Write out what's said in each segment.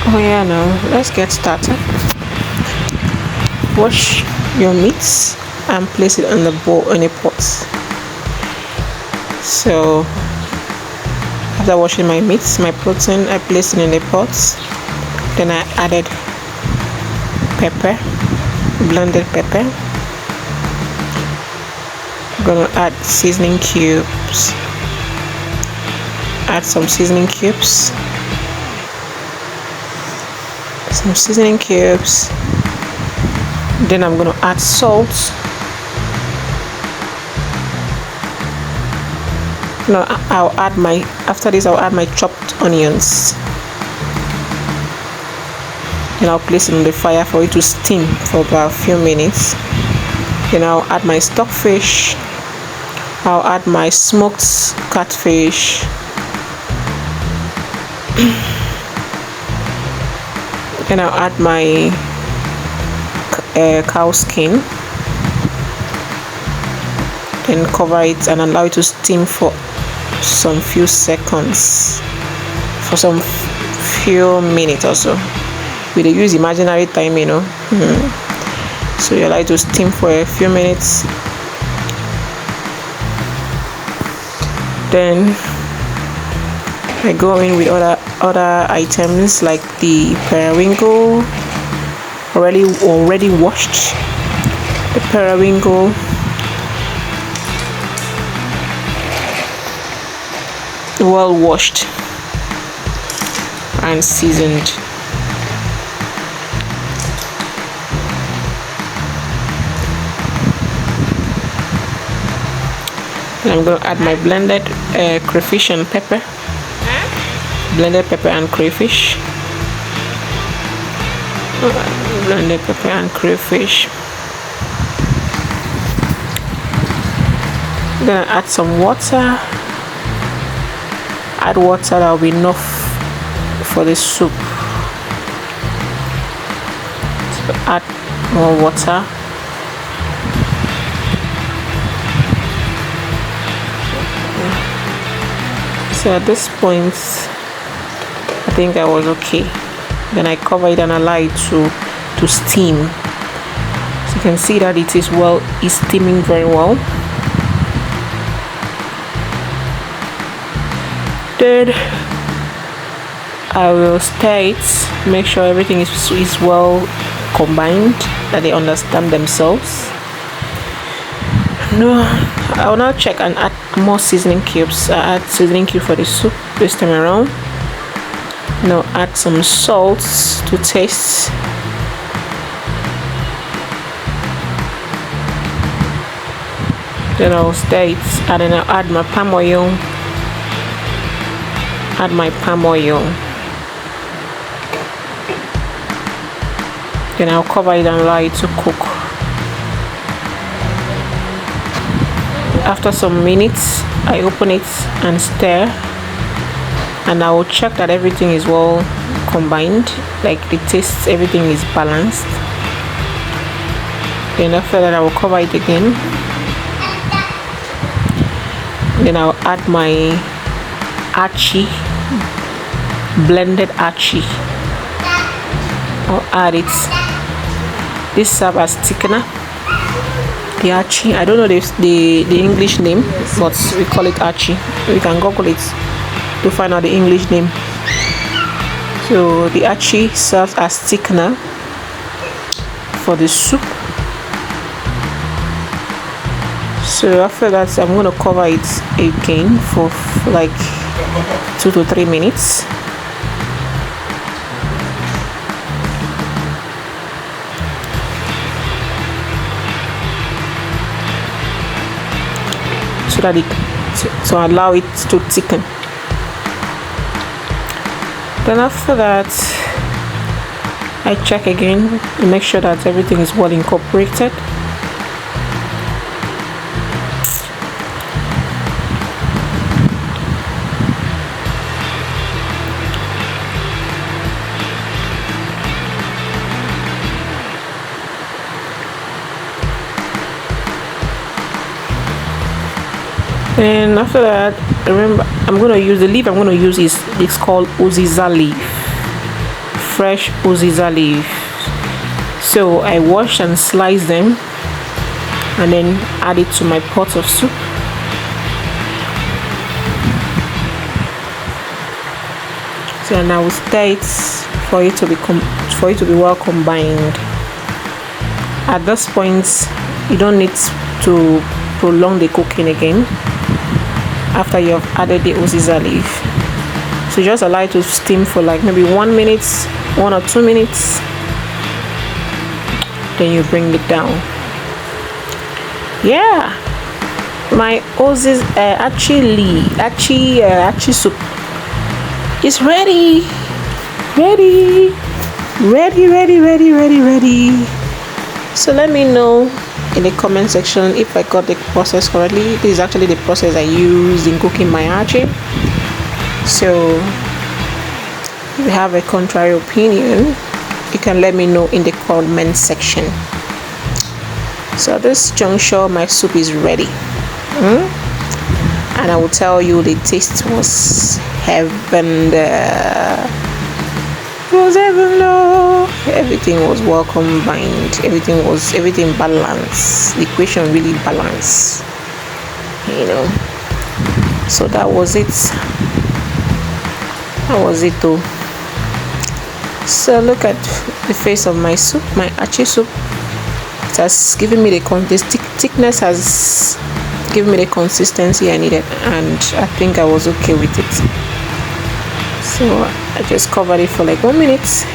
Oh yeah, now let's get started. Wash your meats and place it on the bowl in a pot. So after washing my meats, my protein, I placed it in the pot. Then I added pepper, blended pepper. I'm gonna add seasoning cubes. Add some seasoning cubes. Some seasoning cubes. Then I'm gonna add salt. Now after this I'll add my chopped onions. Then I'll place it on the fire for it to steam for about a few minutes. Then I'll add my stockfish. I'll add my smoked catfish. Then I'll add my cow skin. Then cover it and allow it to steam for some few seconds, for some few minutes or so. We use imaginary time, you know. So you allow it to steam for a few minutes. Then I go in with other items like the periwinkle, already washed. The periwinkle, well washed and seasoned. And I'm going to add my blended crayfish and pepper. Blended pepper and crayfish. Blended pepper and crayfish. Then I add some water. Add water that will be enough for the soup. So add more water. So at this point I think I was okay. Then I cover it and allow it to steam. So you can see that it's steaming very well. Then I will stir it, make sure everything is well combined, that they understand themselves. No, I will now check and add more seasoning cubes. I add seasoning cube for the soup this time around. Now add some salt to taste. Then I'll stir it and then I'll add my palm oil. Add my palm oil. Then I'll cover it and allow it to cook. After some minutes, I open it and stir, and I will check that everything is well combined, like the taste, everything is balanced. Then after that, I will cover it again. Then I'll add my Archi, blended Archi. I'll add it. This serves as thickener. The Archi, I don't know the English name, but we call it Archi. We can Google it to find out the English name. So the Archi serves as thickener for the soup. So after that, I'm going to cover it again for like 2 to 3 minutes. So that to allow it to thicken. Then after that, I check again to make sure that everything is well incorporated. And after that, remember, I'm going to use the leaf. I'm going to use is it's called Uziza leaf fresh uziza leaf. So I wash and slice them and then add it to my pot of soup. So and I will stir it for it to be well combined. At this point, you don't need to prolong the cooking again after you have added the uziza leaf. So just allow it to steam for like maybe 1 minute, 1 or 2 minutes. Then you bring it down. Yeah, my Archi soup is ready. Ready. So let me know in the comment section if I got the process correctly. This is actually the process I used in cooking my archi. So if you have a contrary opinion, you can let me know in the comment section. So at this juncture, my soup is ready, and I will tell you the taste was heaven. It was heaven. No, everything was well combined. Everything balanced. The equation really balanced. So that was it. Though. So look at the face of my soup, my archi soup. It has given me the thickness has given me the consistency I needed, and I think I was okay with it. So I just covered it for like 1 minute,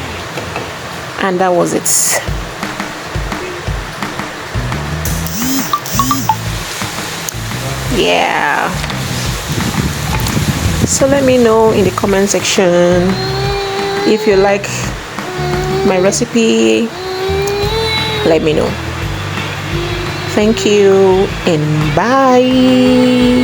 and that was it. Yeah. So let me know in the comment section if you like my recipe. Let me know. Thank you and bye.